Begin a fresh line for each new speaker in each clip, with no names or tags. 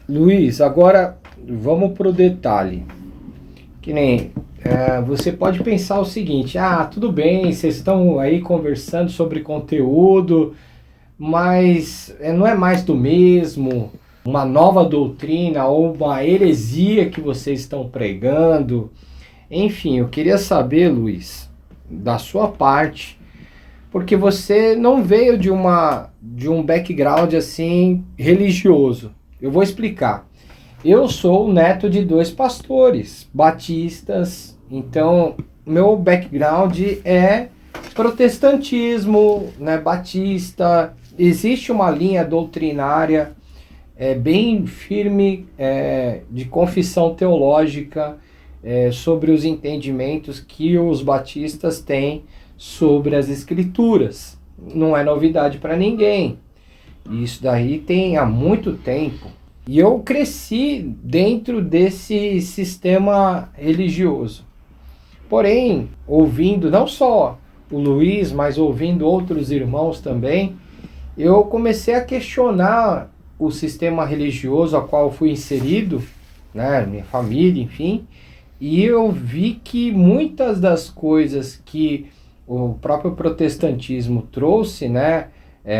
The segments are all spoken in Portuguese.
Luiz, agora vamos pro detalhe. Que nem você pode pensar o seguinte: ah, tudo bem, vocês estão aí conversando sobre conteúdo, mas não é mais do mesmo, uma nova doutrina ou uma heresia que vocês estão pregando. Enfim, eu queria saber, Luiz, da sua parte, porque você não veio de um background assim religioso. Eu vou explicar. Eu sou o neto de dois pastores batistas, então meu background é protestantismo, né, batista. Existe uma linha doutrinária bem firme de confissão teológica sobre os entendimentos que os batistas têm sobre as escrituras. Não é novidade para ninguém. Isso daí tem há muito tempo. E eu cresci dentro desse sistema religioso. Porém, ouvindo não só o Luiz, mas ouvindo outros irmãos também, eu comecei a questionar o sistema religioso a qual eu fui inserido, né, minha família, enfim, e eu vi que muitas das coisas que o próprio protestantismo trouxe, né,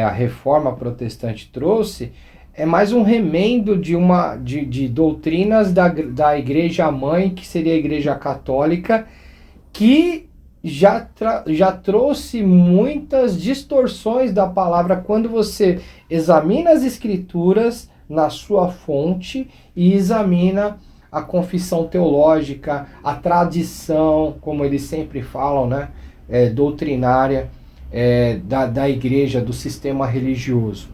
a reforma protestante trouxe, é mais um remendo de doutrinas da igreja mãe, que seria a igreja católica, que já trouxe muitas distorções da palavra quando você examina as escrituras na sua fonte e examina a confissão teológica, a tradição, como eles sempre falam, né, doutrinária da igreja, do sistema religioso.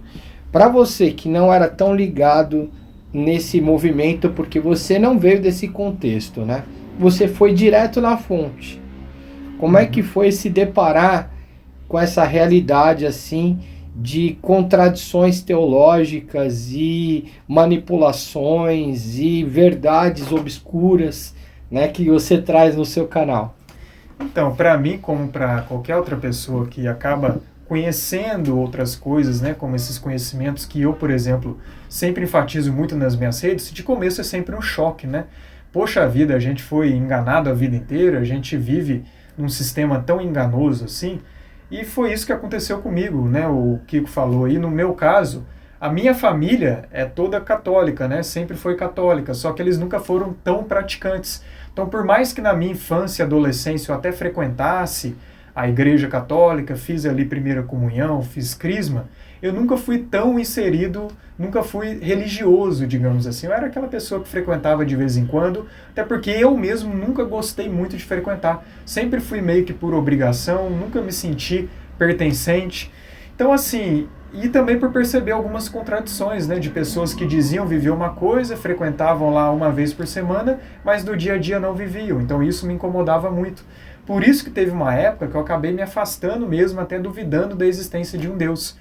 Para você que não era tão ligado nesse movimento, porque você não veio desse contexto, né? Você foi direto na fonte. Como é que foi se deparar com essa realidade assim de contradições teológicas e manipulações e verdades obscuras, né, que você traz no seu canal?
Então, para mim, como para qualquer outra pessoa que acaba conhecendo outras coisas, né, como esses conhecimentos que eu, por exemplo, sempre enfatizo muito nas minhas redes, de começo é sempre um choque, né? Poxa vida, a gente foi enganado a vida inteira, a gente vive num sistema tão enganoso assim, e foi isso que aconteceu comigo, né? O Kiko falou aí, no meu caso, a minha família é toda católica, né? Sempre foi católica, só que eles nunca foram tão praticantes. Então, por mais que na minha infância e adolescência eu até frequentasse a igreja católica, fiz ali primeira comunhão, fiz crisma, eu nunca fui tão inserido, nunca fui religioso, digamos assim. Eu era aquela pessoa que frequentava de vez em quando, até porque eu mesmo nunca gostei muito de frequentar. Sempre fui meio que por obrigação, nunca me senti pertencente. Então, assim, e também por perceber algumas contradições, né, de pessoas que diziam viver uma coisa, frequentavam lá uma vez por semana, mas no dia a dia não viviam. Então isso me incomodava muito. Por isso que teve uma época que eu acabei me afastando mesmo, até duvidando da existência de um Deus.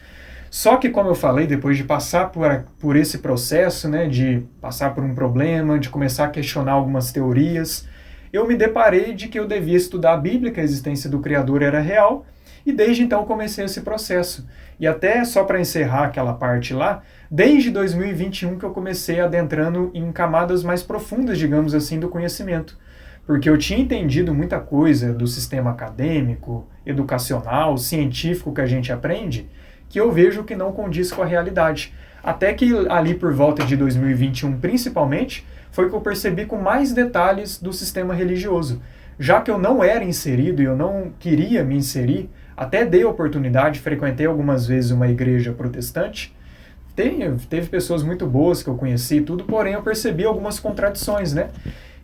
Só que, como eu falei, depois de passar por esse processo, né, de passar por um problema, de começar a questionar algumas teorias, eu me deparei de que eu devia estudar a Bíblia, que a existência do Criador era real, e desde então comecei esse processo. E até só para encerrar aquela parte lá, desde 2021 que eu comecei adentrando em camadas mais profundas, digamos assim, do conhecimento. Porque eu tinha entendido muita coisa do sistema acadêmico, educacional, científico que a gente aprende, que eu vejo que não condiz com a realidade. Até que ali por volta de 2021, principalmente, foi que eu percebi com mais detalhes do sistema religioso. Já que eu não era inserido e eu não queria me inserir, até dei a oportunidade, frequentei algumas vezes uma igreja protestante, teve pessoas muito boas que eu conheci e tudo, porém eu percebi algumas contradições, né?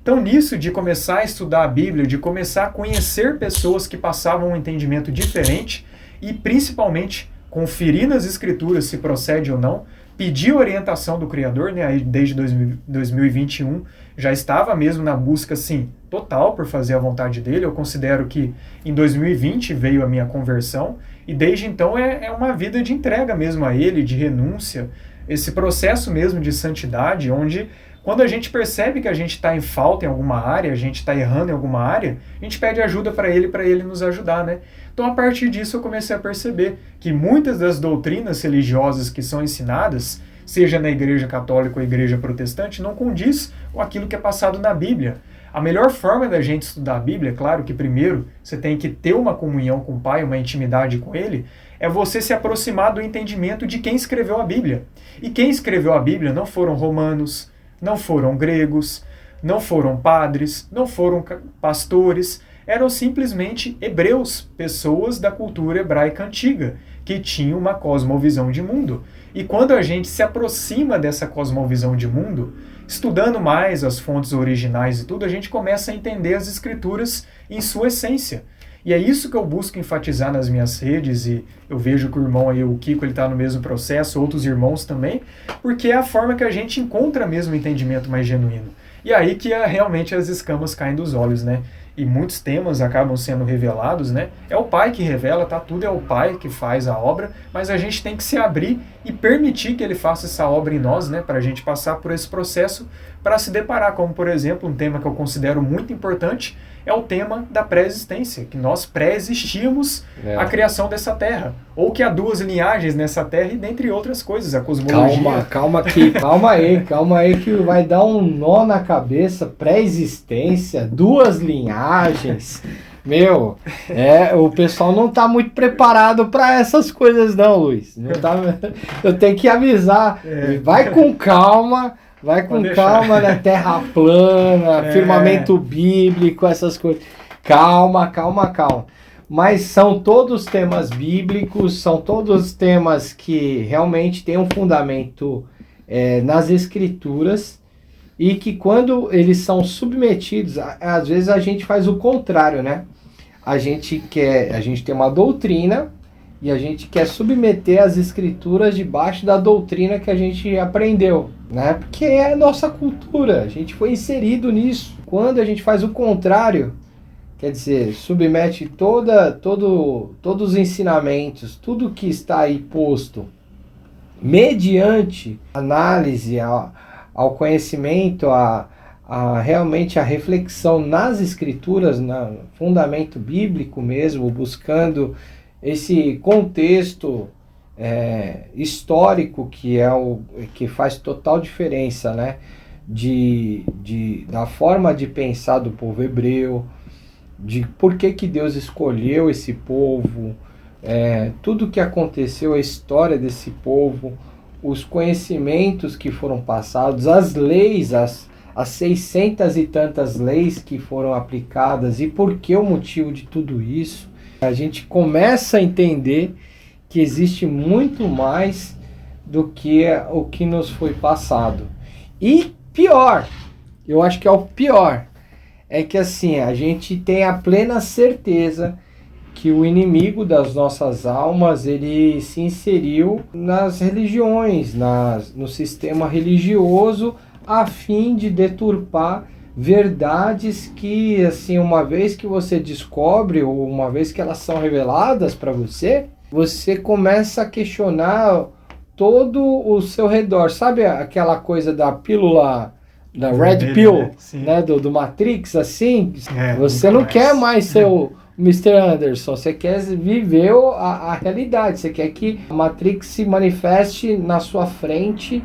Então nisso de começar a estudar a Bíblia, de começar a conhecer pessoas que passavam um entendimento diferente e principalmente conferir nas escrituras se procede ou não, pedir orientação do Criador, né? Aí desde 2021 já estava mesmo na busca, assim, total por fazer a vontade dele. Eu considero que em 2020 veio a minha conversão e desde então é uma vida de entrega mesmo a ele, de renúncia, esse processo mesmo de santidade, onde quando a gente percebe que a gente está em falta em alguma área, a gente está errando em alguma área, a gente pede ajuda para ele nos ajudar, né? Então, a partir disso, eu comecei a perceber que muitas das doutrinas religiosas que são ensinadas seja na igreja católica ou igreja protestante, não condiz com aquilo que é passado na Bíblia. A melhor forma da gente estudar a Bíblia, claro que primeiro você tem que ter uma comunhão com o Pai, uma intimidade com Ele, é você se aproximar do entendimento de quem escreveu a Bíblia. E quem escreveu a Bíblia não foram romanos, não foram gregos, não foram padres, não foram pastores, eram simplesmente hebreus, pessoas da cultura hebraica antiga, que tinham uma cosmovisão de mundo. E quando a gente se aproxima dessa cosmovisão de mundo, estudando mais as fontes originais e tudo, a gente começa a entender as escrituras em sua essência. E é isso que eu busco enfatizar nas minhas redes, e eu vejo que o irmão aí, o Kiko, ele está no mesmo processo, outros irmãos também, porque é a forma que a gente encontra mesmo o entendimento mais genuíno. E aí que realmente as escamas caem dos olhos, né? E muitos temas acabam sendo revelados, né? É o Pai que revela, tá? Tudo é o Pai que faz a obra, mas a gente tem que se abrir e permitir que Ele faça essa obra em nós, né? Para a gente passar por esse processo, para se deparar, como por exemplo, um tema que eu considero muito importante, é o tema da pré-existência, que nós pré-existimos a criação dessa terra, ou que há duas linhagens nessa terra, e dentre outras coisas, a cosmologia.
Calma aí que vai dar um nó na cabeça, pré-existência, duas linhagens. Meu, o pessoal não tá muito preparado para essas coisas não, Luiz. Não tá, eu tenho que avisar, vai com calma. Vai com calma, né? Terra plana, firmamento bíblico, essas coisas. Calma. Mas são todos temas bíblicos, são todos temas que realmente têm um fundamento nas escrituras e que quando eles são submetidos, às vezes a gente faz o contrário, né? A gente tem uma doutrina e a gente quer submeter as escrituras debaixo da doutrina que a gente aprendeu, né? Porque é a nossa cultura, a gente foi inserido nisso. Quando a gente faz o contrário, quer dizer, submete todos os ensinamentos, tudo que está aí posto, mediante análise ao conhecimento, realmente a reflexão nas escrituras, no fundamento bíblico mesmo, buscando esse contexto histórico que faz total diferença, né? Da forma de pensar do povo hebreu, de por que Deus escolheu esse povo, tudo que aconteceu, a história desse povo, os conhecimentos que foram passados, as leis, as 600 e tantas leis que foram aplicadas e por que o motivo de tudo isso. A gente começa a entender que existe muito mais do que o que nos foi passado. E pior, eu acho que é o pior, é que assim, a gente tem a plena certeza que o inimigo das nossas almas, ele se inseriu nas religiões, no sistema religioso, a fim de deturpar verdades que, assim, uma vez que você descobre, ou uma vez que elas são reveladas para você, você começa a questionar todo o seu redor. Sabe aquela coisa da pílula, da Red Pill, né, do Matrix, assim? Você não quer mais ser o Mr. Anderson, você quer viver a realidade, você quer que a Matrix se manifeste na sua frente,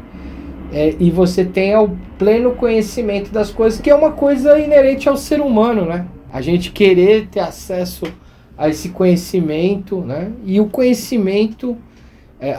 e você tenha o pleno conhecimento das coisas, que é uma coisa inerente ao ser humano, né? A gente querer ter acesso a esse conhecimento, né? E o conhecimento,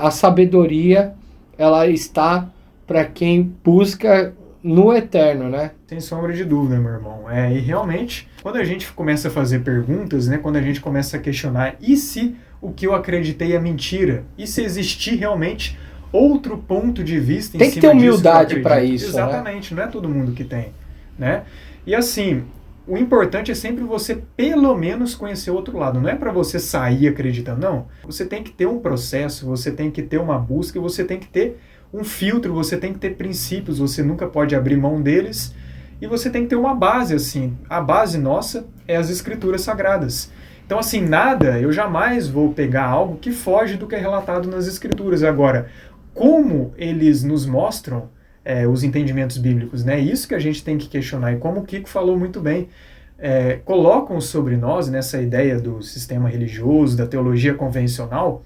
a sabedoria, ela está para quem busca no eterno, né?
Sem sombra de dúvida, meu irmão. E realmente, quando a gente começa a fazer perguntas, né? Quando a gente começa a questionar, e se o que eu acreditei é mentira? E se existir realmente outro ponto de vista em cima disso?
Tem que ter humildade para isso.
Exatamente,
né?
Não é todo mundo que tem, né? E assim, o importante é sempre você pelo menos conhecer o outro lado. Não é para você sair acreditando, não. Você tem que ter um processo, você tem que ter uma busca, você tem que ter um filtro, você tem que ter princípios, você nunca pode abrir mão deles, e você tem que ter uma base, assim. A base nossa é as escrituras sagradas. Então, assim, eu jamais vou pegar algo que foge do que é relatado nas escrituras. Agora, como eles nos mostram os entendimentos bíblicos, né? Isso que a gente tem que questionar. E como o Kiko falou muito bem, colocam sobre nós, nessa ideia do sistema religioso, da teologia convencional,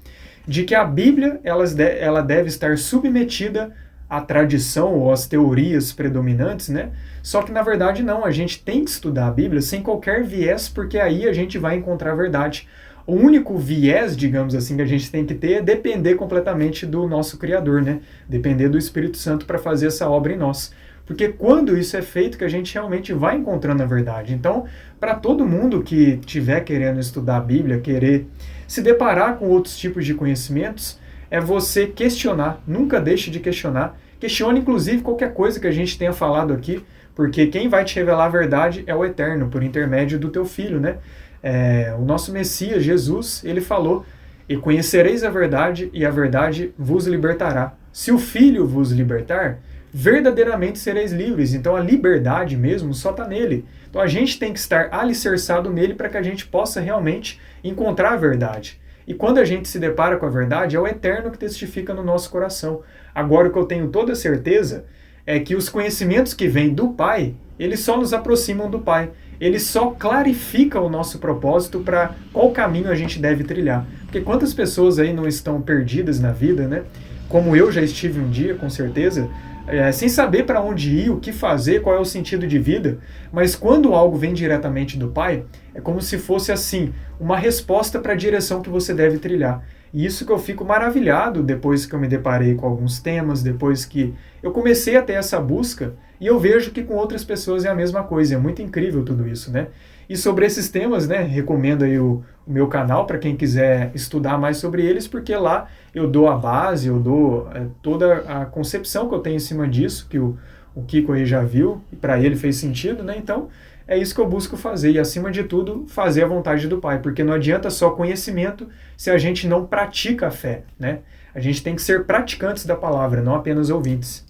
de que a Bíblia ela deve estar submetida a tradição ou as teorias predominantes, né? Só que na verdade não, a gente tem que estudar a Bíblia sem qualquer viés, porque aí a gente vai encontrar a verdade. O único viés, digamos assim, que a gente tem que ter é depender completamente do nosso Criador, né? Depender do Espírito Santo para fazer essa obra em nós. Porque quando isso é feito, que a gente realmente vai encontrando a verdade. Então, para todo mundo que estiver querendo estudar a Bíblia, querer se deparar com outros tipos de conhecimentos, é você questionar, nunca deixe de questionar. Questione, inclusive, qualquer coisa que a gente tenha falado aqui, porque quem vai te revelar a verdade é o Eterno, por intermédio do teu Filho, né? O nosso Messias, Jesus, ele falou, e conhecereis a verdade, e a verdade vos libertará. Se o Filho vos libertar, verdadeiramente sereis livres. Então a liberdade mesmo só está nele. Então a gente tem que estar alicerçado nele para que a gente possa realmente encontrar a verdade. E quando a gente se depara com a verdade, é o Eterno que testifica no nosso coração. Agora, o que eu tenho toda certeza é que os conhecimentos que vêm do Pai, eles só nos aproximam do Pai. Eles só clarificam o nosso propósito para qual caminho a gente deve trilhar. Porque quantas pessoas aí não estão perdidas na vida, né? Como eu já estive um dia, com certeza, sem saber para onde ir, o que fazer, qual é o sentido de vida, mas quando algo vem diretamente do Pai, é como se fosse assim, uma resposta para a direção que você deve trilhar. E isso que eu fico maravilhado depois que eu me deparei com alguns temas, depois que eu comecei a ter essa busca, e eu vejo que com outras pessoas é a mesma coisa, é muito incrível tudo isso, né? E sobre esses temas, né, recomendo aí o meu canal para quem quiser estudar mais sobre eles, porque lá eu dou a base, eu dou toda a concepção que eu tenho em cima disso, que o Kiko aí já viu, e para ele fez sentido, né? Então, é isso que eu busco fazer, e acima de tudo, fazer a vontade do Pai, porque não adianta só conhecimento se a gente não pratica a fé, né? A gente tem que ser praticantes da palavra, não apenas ouvintes.